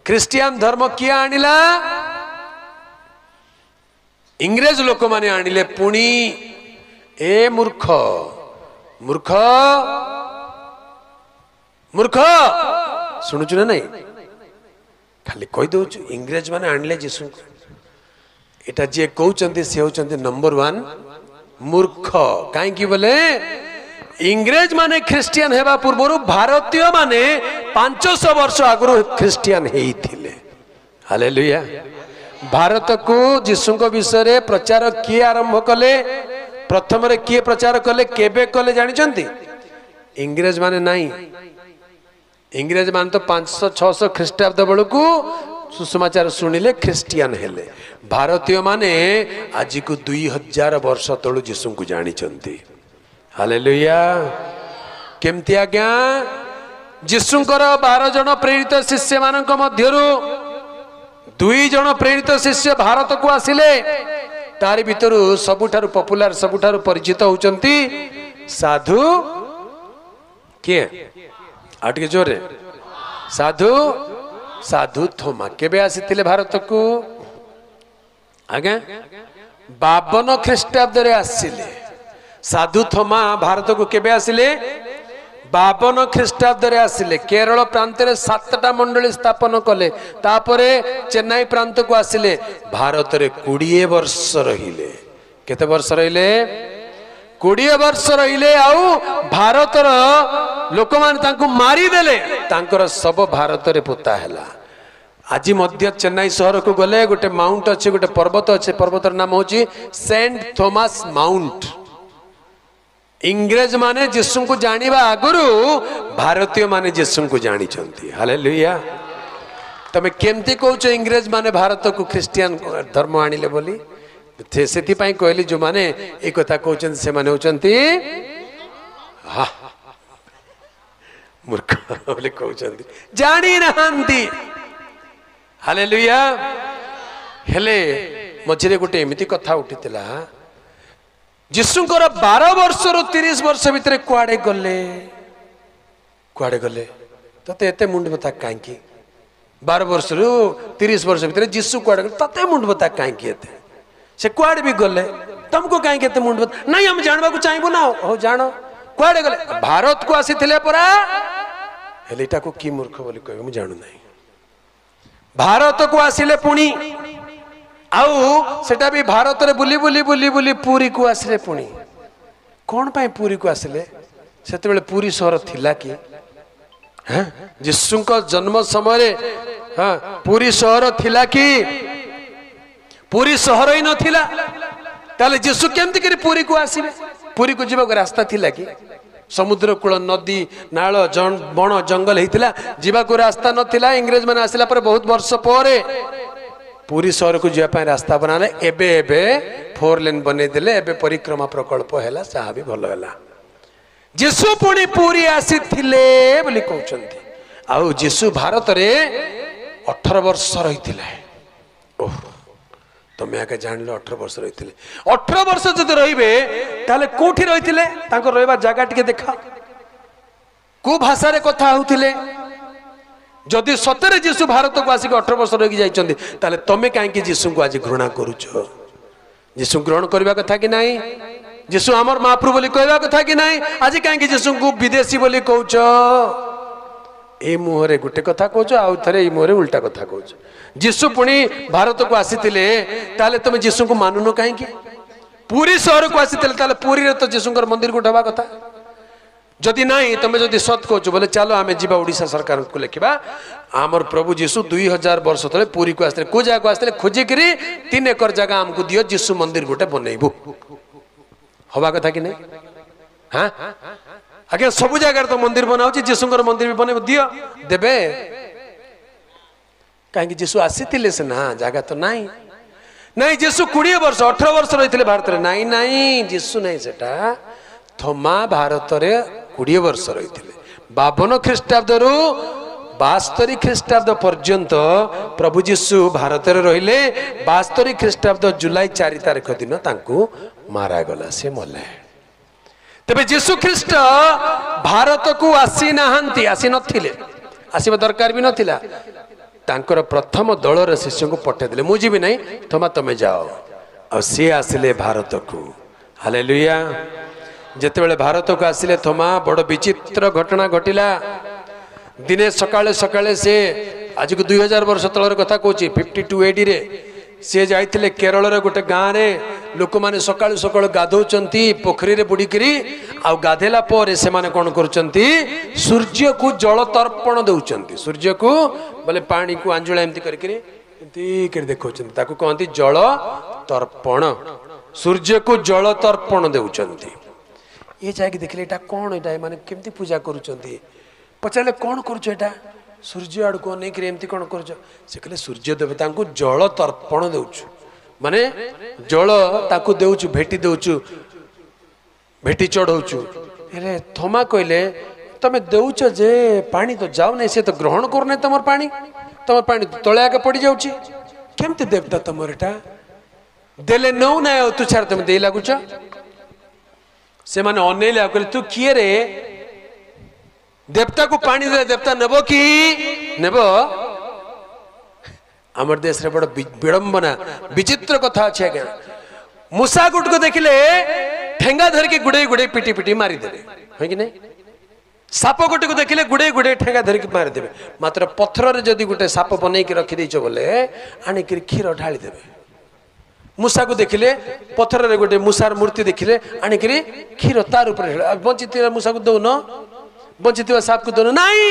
Christian धर्म किए आनिला इंग्रेज लोक माने आनिले पुणी ए मूर्ख मूर्ख मूर्ख शुणुचु ना नहीं खाली कही दौ इंग्रेज माने आनिले जीसु एटा जे कहउचंती से होचंती नंबर 1 मूर्ख काई बोले इंग्रेज माने ख्रिस्टियान हेबा पूर्व भारतीय माने 500 वर्ष आगु ख्रिस्टियान हेइथिले हालेलुया। भारत को जीसु को विषय प्रचार किए आरंभ कले प्रथम रे किए प्रचार कले केबे कले जानिचंती इंग्रेज माने नहीं इंग्रेज मान तो 500-600 ख्रीष्टाब्द बेलू सुसमाचार शुणिले ख्रिस्टियान हेले भारतीय माने आज को 2000 वर्ष तलू जीसु को जानिचंती हालेलुया। केमती आज्ञा जीसुंकर 12 जन प्रेरित शिष्य मानक मध्यरु 2 जन प्रेरित शिष्य भारत को आसिले तारि भितरु सबुठारु पॉपुलर सबुठारु परिचित होचंती साधु के आटके जोरे साधु साधु थोमा केबे आसीथिले भारत को आगे 52 ख्रीष्टाब्द रे आसिले साधु थोमा भारत को केबे आसिले 52 ख्रीष्टाब्द रे आसिले केरल प्रांत रे 7टा मंडली स्थापन कले तापरे चेन्नई प्रांत को आसिले भारत रे 20 वर्ष रहिले केते वर्ष रहिले 20 वर्ष रहिले आउ भारत रो लोक मान तांको मारी देले तांकर सब भारत रे पोता हैला आज मध्य चेन्नई शहर को गले गोटे माउंट अच्छे गोटे पर्वत अच्छे पर्वतर नाम होची सेंट थॉमस माउंट इंग्रेज माने जीसु को जानिबा आगुरु भारतीय माने जीसु को जानी चंती हालेलुया। तमे केमती कहउछ इंग्रेज माने भारत को ख्रिस्टियन धर्म आनिले बोली सेति पई कहली जो माने ए कथा कहउछन से माने होचंती हा मूर्ख बोले कहउछंती जानी नहंती हालेलुया। हेले मझिरे गोटे एमिति कथा उठितला जीसुंकर 12 वर्ष रु 30 वर्ष भितर कुआडे गले तते एते मुंड बता कांकी 12 वर्ष रु 30 वर्ष भितर जीसु कुआडे गले तते मुंड बता कांकी एते से कुआडे भी गले तुमको कांकी एते मुंड बता नहीं हम जानबा को चाहबो ना हो जानो कुआडे गले भारत को आसीथिले परा हेलेटा को की मूर्ख बोली कहबे हम जानु नहीं भारत को आसिले पुणी आउ सेटा भी भारत रे बुली बुली बुली बुली पुरी को आसिले पुणी कौन पाए पुरी को आसिले सेते बेले पुरी शहर थिला कि हैं जीसु को जन्म समय रे हां पुरी शहर थिला कि पुरी शहर ही न थिला ताले जीसु केमति करी पुरी को आसीबे पुरी को जीवा को रास्ता थिला कि समुद्र कूल नदी नाल बण जंगल हेतिला जीवा को रास्ता नथिला इंग्रेज माने आसिला पर बहुत वर्ष परे पुरी शहर को जीवा पाए रास्ता बनाले एबे एबे 4 लेन बने देले एबे परिक्रमा प्रकल्प हैला साहा भी भलो हैला जीसु पुणी पुरी आसीथिले बोली कहउचंती आउ जीसु भारत रे 18 वर्ष रहिथिले ओह तमे आके जानले 18 वर्ष रहिथिले 18 वर्ष जदि रहिबे ताले कोठी रहिथिले तांको रहबा जागा टिके देखा को भाषा रे कथा होउथिले जदि सतरे जीसु भारत को आसिक 18 वर्ष रही जाइछन्ती ताले तमे काहे कि जीसु को आज घृणा करूछो जीसु ग्रहण करबा कथा कि नाही जीसु हमर महाप्रभु बोली कहबा कथा कि नाही आज काहे कि जीसु को विदेशी बोली कहउछो ए मुहरे गुटे कथा कहउछो आउ थरे ए मुहरे उल्टा कथा कहउछो जीसु पुणी भारत को आसीथिले ताले तमे जीसु को मानुनो काहे कि पूरी शहर को आसीथिले ताले पूरी रे तो जीसुंकर मंदिर को ढबा कथा जदि नहीं तमे जदि सत कहउछो बोले चलो आमे जीवा ओडिसा सरकार को लेखिबा आमर प्रभु जीसु 2000 वर्ष तले पूरी को आस्ते को जागा आस्ते खोजी करी 3 एकर जगह हमको दियो जीसु मंदिर गोटे बनैबो हवा कथा कि नहीं हां आगे सब जगह तो मंदिर बनाउची जीसुंकर मंदिर भी बनैबो दियो देबे काहे कि जीसु आसीथिले से ना जगह तो नहीं नहीं जीसु 20 वर्ष 18 वर्ष रहिथिले भारत रे नहीं नहीं जीसु नहीं सेटा थोमा भारत रे 20 वर्ष रहिथिले 52 ख्रीष्टाब्द रु 72 ख्रीष्टाब्द पर्यंत प्रभु जीसु भारत रे रहिले 72 ख्रीष्टाब्द जुलाई 4 तारिख दिन तांको मारा गला से मले तबे जीसु ख्रीष्ट भारत को आसी नहांती आसी नथिले आसीबा दरकार भी नथिला तांकर प्रथम दलर शिष्य को पठेदेले मु जीवी नहीं थोमा तमे जाओ आ सी आसिले भारत को हालेलुया जेतेबेले भारत को आसिले थोमा बड़ विचित्र घटना घटिला दिने सकाळे सकाळे से आज को 2000 वर्ष तलर कथा कहूँ 52 AD रे सी जाइथिले केरल रे गोटे गाँव रे लोक माने सकाळु सकाळु गाधौचंती पोखरी रे बुड़ीकरी आ गाधेला पर से माने कोन करचंती सूर्य को जल तर्पण दउचंती सूर्य को बोले पानी को आंजुला एमती करकरी एमती कर देखौचंती ताको कहंती जल तर्पण सूर्य को जल तर्पण दउचंती ये जाके देखले एटा कोन एटा माने केमती पूजा करूचंती पचाले कोन करूछ एटा सूर्य आड़ को नहीं कि एमती कौन कर कहले सूर्य देवता को जल तर्पण देउछु माने जल ताकू देउछु भेटी देउछु भेटी चढ़ौछु अरे थोमा कहले तमे देउछ जे पानी तो जाऊ नहीं से तो ग्रहण कर नहीं तमर पानी तले आगे पड़ जाउची केमती देवता तमर एटा देले नौ ना तू छाड़ तमे दे लागुछ से माने अनेले कहले तू किए रे देवता को पानी दे देवता नेबो कि नेबो आमर देश रे बड़ विडंबना विचित्र कथा अच्छे क्या मूसा गुट को देखिले ठेंगा धर के गुड़े गुड़े पिटी पिटी मारी देवे है कि नहीं साप गोटे को देखिले गुड़े गुड़े ठेंगा धर के मारी देवे मात्र पत्थर रे जदी गुटे साप बनै के रखि दैछ बोले आनी के खीर ढाली देवे मूसा को देखिले पत्थर रे गुटे मूसार मूर्ति देखिले आनी के खीर तार ऊपर बंचित मूसा को दो न बंचित साप को दोनों नहीं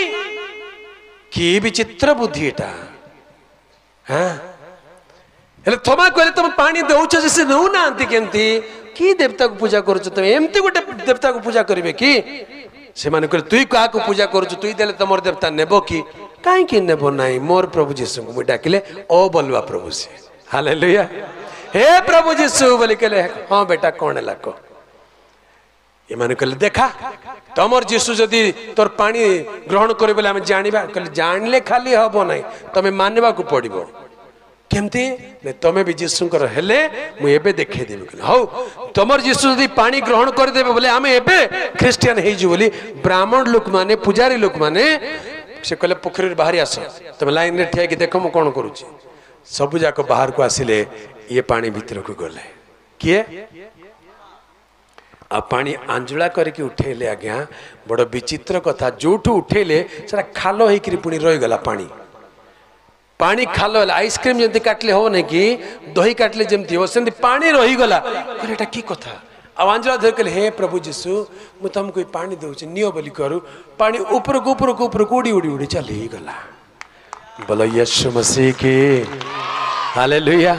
कि विचित्र बुद्धि एटा हाँ हेले थोमा कहले तुम पानी दउछ जैसे नौ ना आंती केमती की देवता को पूजा करूछ तुम एमती गोटे देवता को पूजा करिवे कि से माने कहले तुई का को पूजा करूछ तुई देले तमर देवता नेबो कि काई कि नेबो नाही मोर प्रभु यीशु को डाकिले ओ बोलवा प्रभु से हालेलुया हे प्रभु यीशु बोली कहले हां बेटा कोन लाको ये माने कहले देखा तमर जीशु जदि तोर पानी ग्रहण करे बोले हमें जानिबा कहले जानले खाली हबो नाही तमे मानबा को पड़िबो केमती ने तमे भी जीशुंकर हेले मु एबे देखे देबे कहले हौ तमर जीशु जदि पानी ग्रहण कर देबे बोले हमें एबे क्रिश्चियन हेइ जु बोली ब्राह्मण लोक माने पुजारी लोक माने से कहले पोखरी बाहर आस तमे लाइन रे ठिया कि देखो मु कोन करूची सब जाक बाहर को आसिले ये पानी भीतर को गले किए आ पानी आंजुला करके उठेले आज्ञा बड़ विचित्र कथा जोठू उठेले सारा खालो होकर पुणी रहीगला पानी पानी खालो आइसक्रीम जमी काटले हो नहीं कि दही काटले जमती हो सेमती पानी रहीगला कहले की कथा आ आंजुला धर कहले हे प्रभु यीशु मु तुमको पानी दउछि नियो बोली करू पानी ऊपर को उड़ी उड़ी उड़ी चली गला बोलो यीशु मसीह की हालेलुया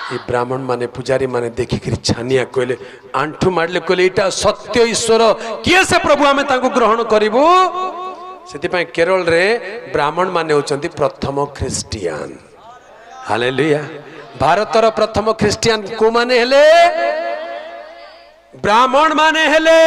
ये ब्राह्मण माने पुजारी माने देखिक छानिया कहले आंठू मारले कहले इटा सत्य ईश्वर किए से प्रभु आमे ताको ग्रहण करिवो सेति पय केरल रे ब्राह्मण माने होचंती प्रथम ख्रिस्टियन हालेलुया भारतर प्रथम ख्रिस्टियन को माने हेले ब्राह्मण माने हेले।